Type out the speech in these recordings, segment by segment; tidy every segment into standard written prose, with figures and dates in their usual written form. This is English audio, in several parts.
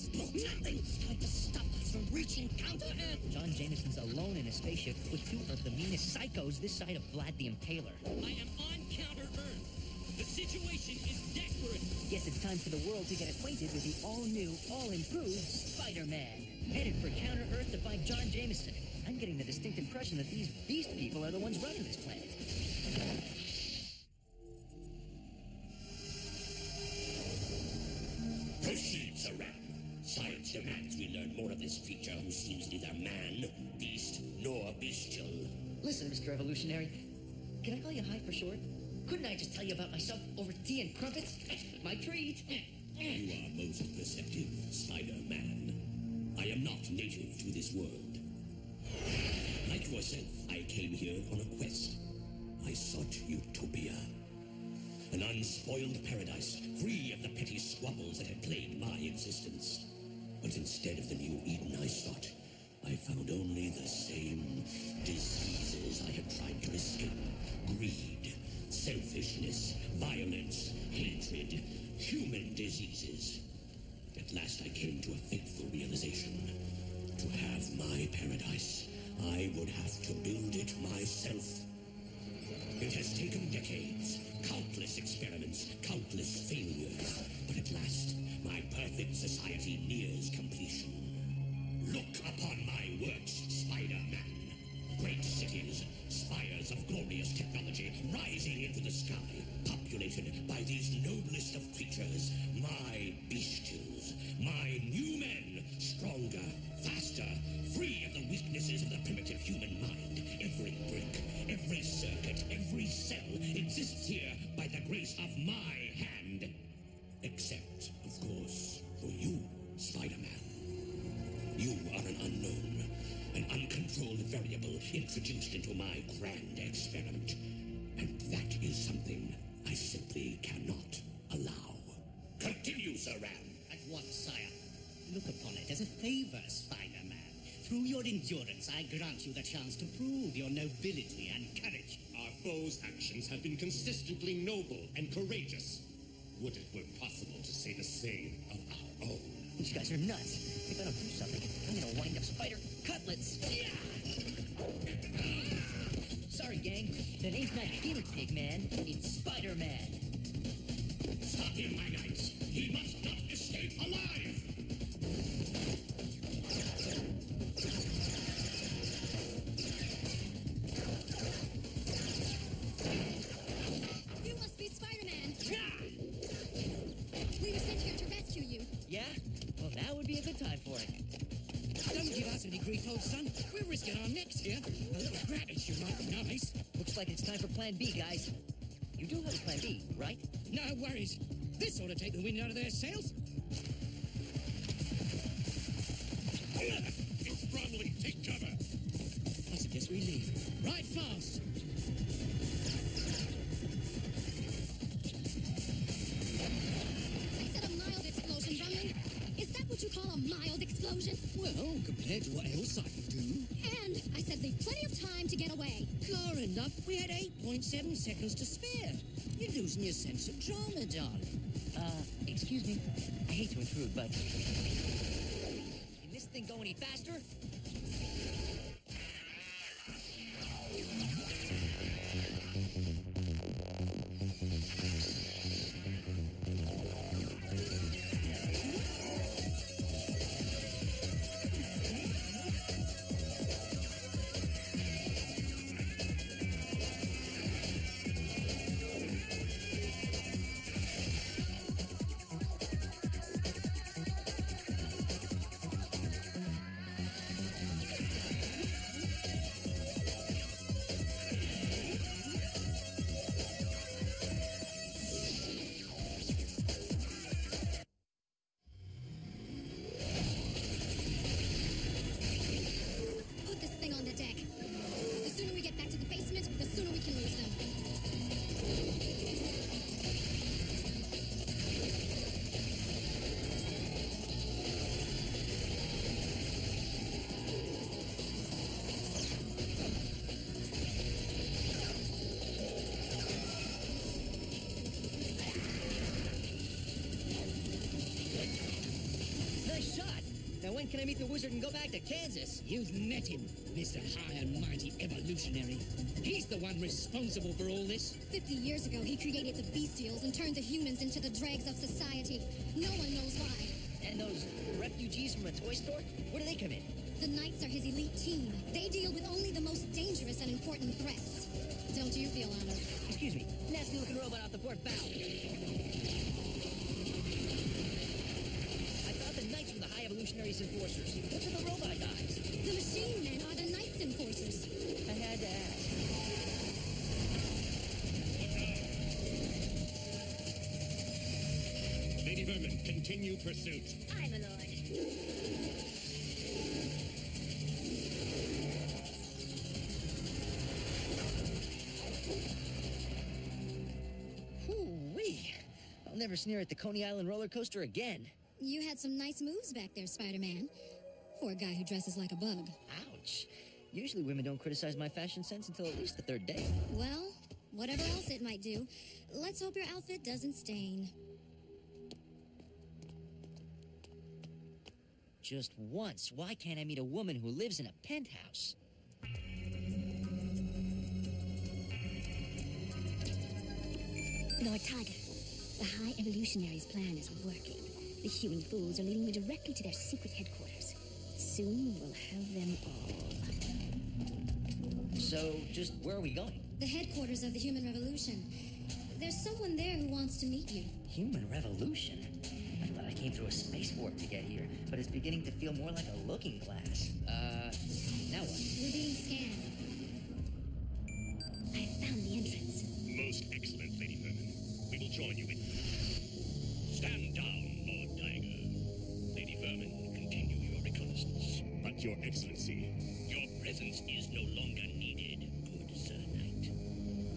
Nothing's going to stop us from reaching Counter-Earth. John Jameson's alone in a spaceship with two of the meanest psychos this side of Vlad the Impaler. I am on Counter-Earth. The situation is desperate. Guess it's time for the world to get acquainted with the all-new, all-improved Spider-Man. Headed for Counter-Earth to find John Jameson. I'm getting the distinct impression that these beast people are the ones running this planet. Proceed, Saran. Science demands we learn more of this creature who seems neither man, beast, nor bestial. Listen, Mr. Evolutionary, can I call you High for short? Couldn't I just tell you about myself over tea and crumpets? My treat. You are most perceptive, Spider-Man. I am not native to this world. Like yourself, I came here on a quest. I sought utopia. An unspoiled paradise, free of the petty squabbles that had plagued my existence. But instead of the new Eden I sought, I found only the same diseases I had tried to escape. Greed, selfishness, violence, hatred, human diseases. At last I came to a fateful realization. To have my paradise, I would have to build it myself. It has taken decades, countless experiments, countless failures. But at last, my perfect society nears completion. Look upon my works, Spider-Man. Great cities, spires of glorious technology rising into the sky, populated by these noblest of creatures, my bestials, my new men, stronger, faster, free of the weaknesses of the primitive human mind. Every brick, every circuit, every cell exists here by the grace of my hand. Except, of course, for you, Spider-Man. You are an unknown, an uncontrolled variable introduced into my grand experiment. And that is something I simply cannot allow. Continue, Saran. At once, sire. Look upon it as a favor, Spider-Man. Through your endurance, I grant you the chance to prove your nobility and courage. Our foes' actions have been consistently noble and courageous. Would it were possible to say the same of our own. You guys are nuts. If I don't do something, I'm gonna wind up Spider Cutlets. Yeah! Sorry, gang. The name's not Guinea Pig Man. It's Spider-Man. Stop him, my knights. He must not escape alive. You must be Spider-Man. We were sent here to rescue you. Yeah? Well, now would be a good time for it. Don't give us any grief, old son. We're risking our necks here. A little gratitude might be nice. Looks like it's time for Plan B, guys. You do have a Plan B, right? No worries. This ought to take the wind out of their sails. It's Bromley. Take cover. I suggest we leave. Right fast. I said a mild explosion, Brumley. Is that what you call a mild explosion? Well, compared to what else I can do. And I said leave plenty of time to get away. Clear enough. We had 8.7 seconds to spare. You're losing your sense of drama, darling. Excuse me. I hate to intrude, but... Can this thing go any faster? Nice shot. Now when can I meet the wizard and go back to Kansas? You've met him, Mr. High and Mighty Evolutionary. He's the one responsible for all this. 50 years ago, he created the bestials and turned the humans into the dregs of society. No one knows why. And those refugees from a toy store? Where do they come in? The Knights are his elite team. They deal with only the most dangerous and important threats. Don't you feel honored? Excuse me. Nasty looking robot off the port bow. I thought the Knights were the High Evolutionaries Enforcers. What's with the robot guys? The Machine Men are the Knights Enforcers. I had to ask. Lady Vermin, continue pursuit. Aye, my lord. Whoo-wee. I'll never sneer at the Coney Island roller coaster again. You had some nice moves back there, Spider-Man. For a guy who dresses like a bug. Ouch. Usually women don't criticize my fashion sense until at least the third day. Well, whatever else it might do, let's hope your outfit doesn't stain. Just once, why can't I meet a woman who lives in a penthouse? Lord Tiger, the High Evolutionaries' plan is working. The human fools are leading me directly to their secret headquarters. Soon we'll have them all. So, just where are we going? The headquarters of the Human Revolution. There's someone there who wants to meet you. Human revolution? I thought I came through a space warp to get here, but it's beginning to feel more like a looking glass. Now what? We're being scanned. I found the entrance. Most excellent, Lady Vermin. We will join you in... Stand down, Lord Tiger. Lady Vermin, continue your reconnaissance. But, Your Excellency... Your presence is no longer needed, good Sir Knight.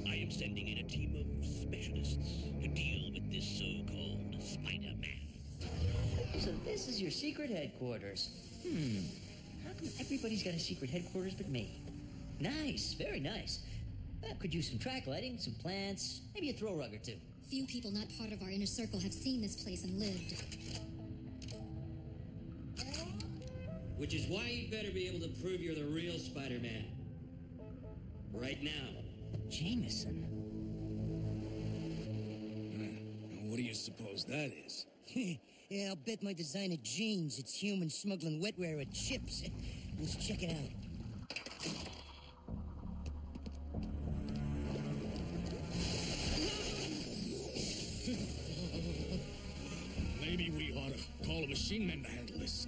I am sending in a team of specialists to deal with this so-called Spider-Man. So this is your secret headquarters. How come everybody's got a secret headquarters but me? Nice, very nice. Could use some track lighting, some plants, maybe a throw rug or two. Few people not part of our inner circle have seen this place and lived. Which is why you'd better be able to prove you're the real Spider-Man. Right now. Jameson. What do you suppose that is? Yeah, I'll bet my designer jeans it's human smuggling wetware and chips. Let's check it out. Maybe we ought to call a machine man to handle this.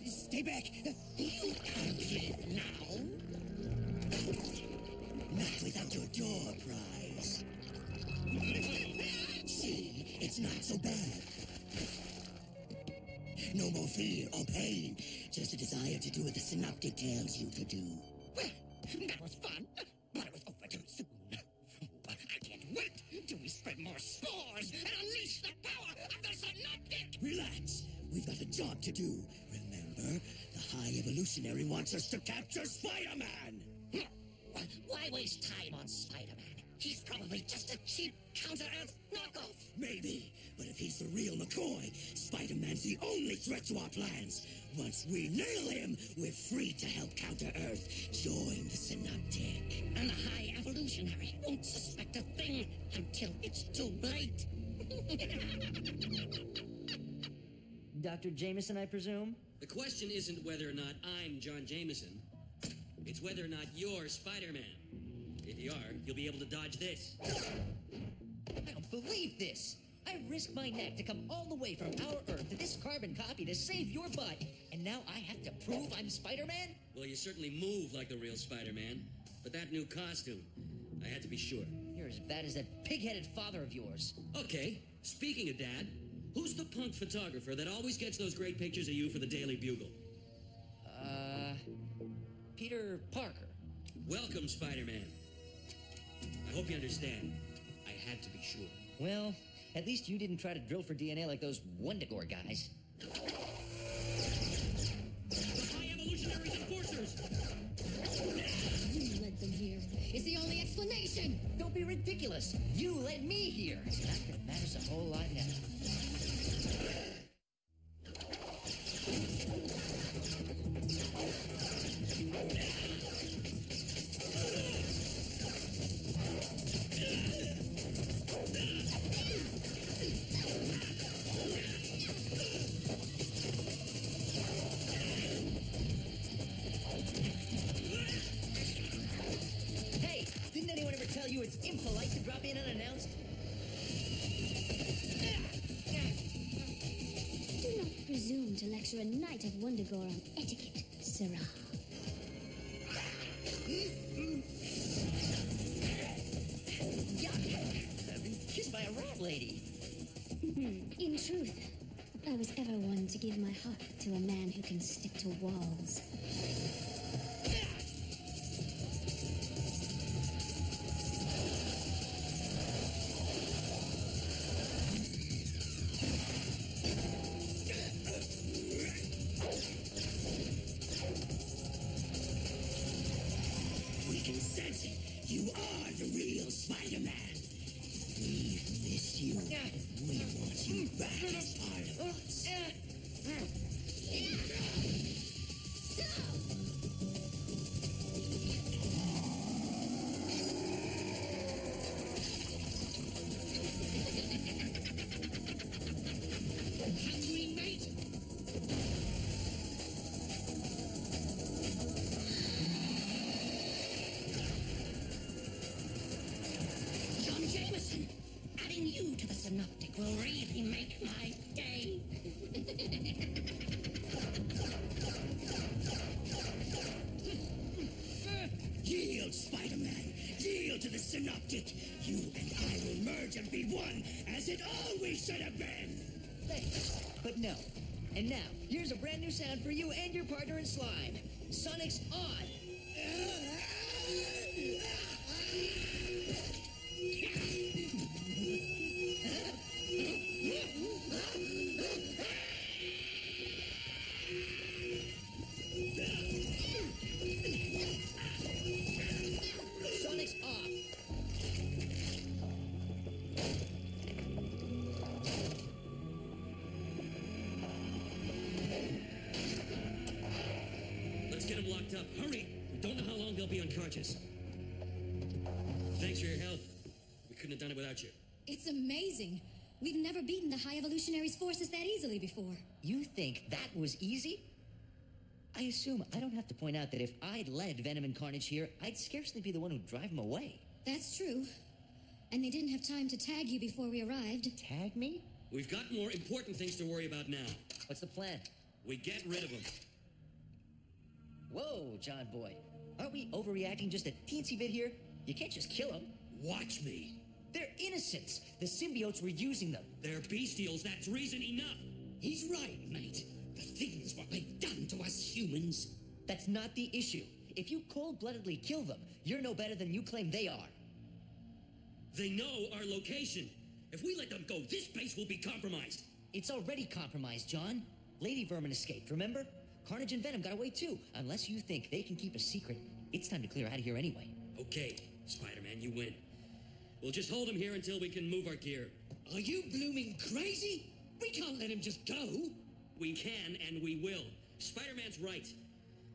Stay back! You can't live now! Not without your door prize. See, it's not so bad. No more fear or pain, just a desire to do what the synoptic tells you to do. Well, that was fun, but it was over too soon. I can't wait till we spread more spores and unleash the power of the synoptic! Relax, we've got a job to do. Remember, the High Evolutionary wants us to capture Spider-Man! Why waste time on Spider-Man? He's probably just a cheap Counter-Earth knockoff. Maybe, but if he's the real McCoy, Spider-Man's the only threat to our plans. Once we nail him, we're free to help Counter-Earth. Join the Synoptic. And the High Evolutionary won't suspect a thing until it's too late. Dr. Jameson, I presume? The question isn't whether or not I'm John Jameson. It's whether or not you're Spider-Man. If you are, you'll be able to dodge this. I don't believe this. I risked my neck to come all the way from our Earth to this carbon copy to save your butt. And now I have to prove I'm Spider-Man? Well, you certainly move like the real Spider-Man. But that new costume, I had to be sure. You're as bad as that pig-headed father of yours. Okay, speaking of Dad, who's the punk photographer that always gets those great pictures of you for the Daily Bugle? Peter Parker. Welcome, Spider-Man. I hope you understand. I had to be sure. Well, at least you didn't try to drill for DNA like those Wendigore guys. The High Evolutionaries Enforcers! ridiculous. You led me here. Not that it matters a whole lot now. Hey, didn't anyone ever tell you it's impolite to drop in unannounced? Do not presume to lecture a knight of Wundagore on etiquette, sirrah. Yuck! I've been kissed by a rat lady. In truth, I was ever one to give my heart to a man who can stick to walls. We can sense it. You are the real Spider-Man. We've missed you. We want you back as part of us. Hungry, mate? John Jameson, adding you to the synoptic will really make my day. Yield, Spider-Man. Yield to the synoptic. You and I will merge and be one, as it always should have been. Thanks, but no. And now, here's a brand new sound for you and your partner in slime. Sonic's On. Sonic's Off. Let's get them locked up. Hurry! We don't know how long they'll be unconscious. Thanks for your help. We couldn't have done it without you. It's amazing. We've never beaten the High Evolutionary's forces that easily before. You think that was easy? I assume I don't have to point out that if I'd led Venom and Carnage here, I'd scarcely be the one who'd drive them away. That's true. And they didn't have time to tag you before we arrived. Tag me? We've got more important things to worry about now. What's the plan? We get rid of them. Whoa, John Boy. Aren't we overreacting just a teensy bit here? You can't just kill them. Watch me. They're innocents. The symbiotes were using them. They're bestials. That's reason enough. He's right, mate. The things what they've done to us humans. That's not the issue. If you cold-bloodedly kill them, you're no better than you claim they are. They know our location. If we let them go, this base will be compromised. It's already compromised, John. Lady Vermin escaped, remember? Carnage and Venom got away too. Unless you think they can keep a secret, it's time to clear out of here anyway. Okay, Spider-Man, you win. We'll just hold him here until we can move our gear. Are you blooming crazy? We can't let him just go. We can and we will. Spider-Man's right.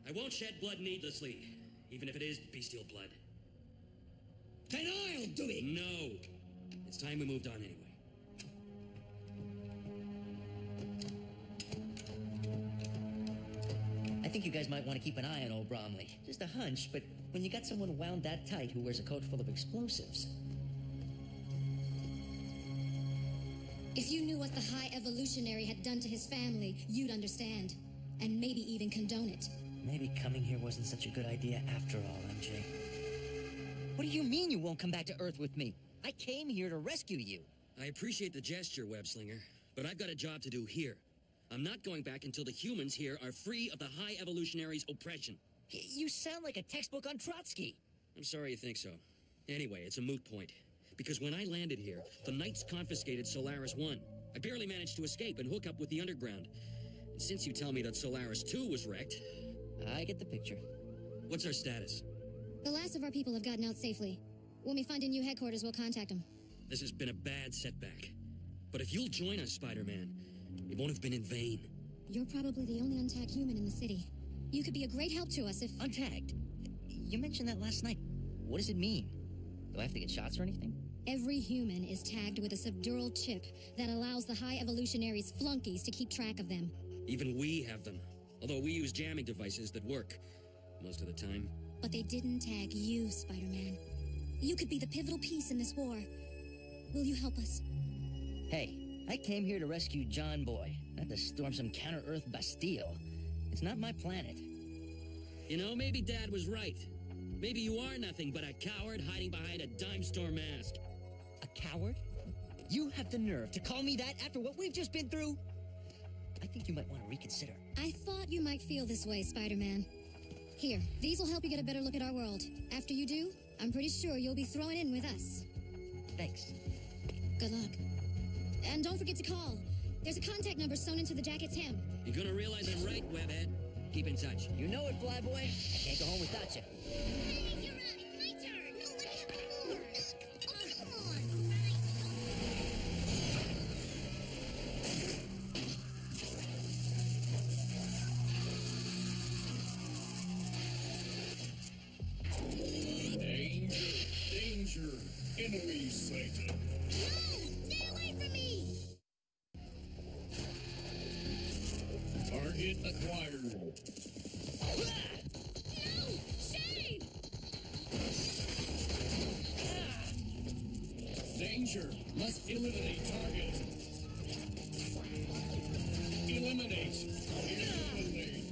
I won't shed blood needlessly, even if it is bestial blood. Then I'll do it. No. It's time we moved on anyway. I think you guys might want to keep an eye on old Bromley. Just a hunch, but when you got someone wound that tight who wears a coat full of explosives... If you knew what the High Evolutionary had done to his family, you'd understand. And maybe even condone it. Maybe coming here wasn't such a good idea after all, MJ. What do you mean you won't come back to Earth with me? I came here to rescue you. I appreciate the gesture, Webslinger, but I've got a job to do here. I'm not going back until the humans here are free of the High Evolutionary's oppression. You sound like a textbook on Trotsky. I'm sorry you think so. Anyway, it's a moot point. Because when I landed here, the Knights confiscated Solaris 1. I barely managed to escape and hook up with the Underground. And since you tell me that Solaris 2 was wrecked... I get the picture. What's our status? The last of our people have gotten out safely. When we find a new headquarters, we'll contact them. This has been a bad setback. But if you'll join us, Spider-Man, it won't have been in vain. You're probably the only untagged human in the city. You could be a great help to us if... Untagged? You mentioned that last night. What does it mean? Do I have to get shots or anything? Every human is tagged with a subdural chip that allows the High Evolutionaries' flunkies to keep track of them. Even we have them. Although we use jamming devices that work. Most of the time. But they didn't tag you, Spider-Man. You could be the pivotal piece in this war. Will you help us? Hey, I came here to rescue John Boy, not to storm some counter-Earth Bastille. It's not my planet. You know, maybe Dad was right. Maybe you are nothing but a coward hiding behind a dime store mask. A coward? You have the nerve to call me that after what we've just been through? I think you might want to reconsider. I thought you might feel this way, Spider-Man. Here, these will help you get a better look at our world. After you do, I'm pretty sure you'll be throwing in with us. Thanks. Good luck. And don't forget to call. There's a contact number sewn into the jacket's hem. You're gonna realize I'm right, Webhead. Keep in touch. You know it, Flyboy. Can't go home without you. Hey, you're out. It's my turn. No, let me have more. Oh, come on. Danger, danger. Enemy sighted. No! Stay away from me! Target acquired. No! Shane! Danger. Must eliminate target. Eliminate. Eliminate.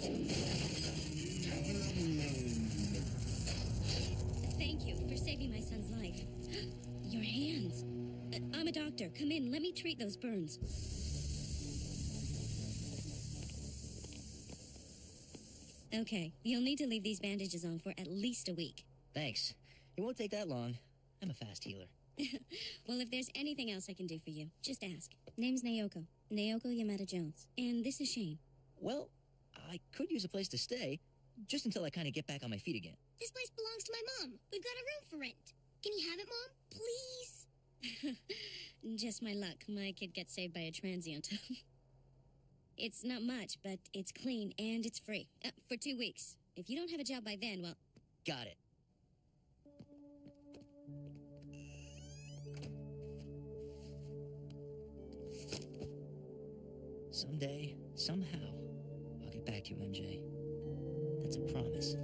Thank you for saving my son's life. Your hands. I'm a doctor. Come in. Let me treat those burns. Okay, you'll need to leave these bandages on for at least a week. Thanks. It won't take that long. I'm a fast healer. Well, if there's anything else I can do for you, just ask. Name's Naoko. Naoko Yamada Jones. And this is Shane. Well, I could use a place to stay, just until I kind of get back on my feet again. This place belongs to my mom. We've got a room for rent. Can you have it, Mom? Please? Just my luck. My kid gets saved by a transient. It's not much, but it's clean and it's free. For 2 weeks. If you don't have a job by then, well... Got it. Someday, somehow, I'll get back to you, MJ. That's a promise.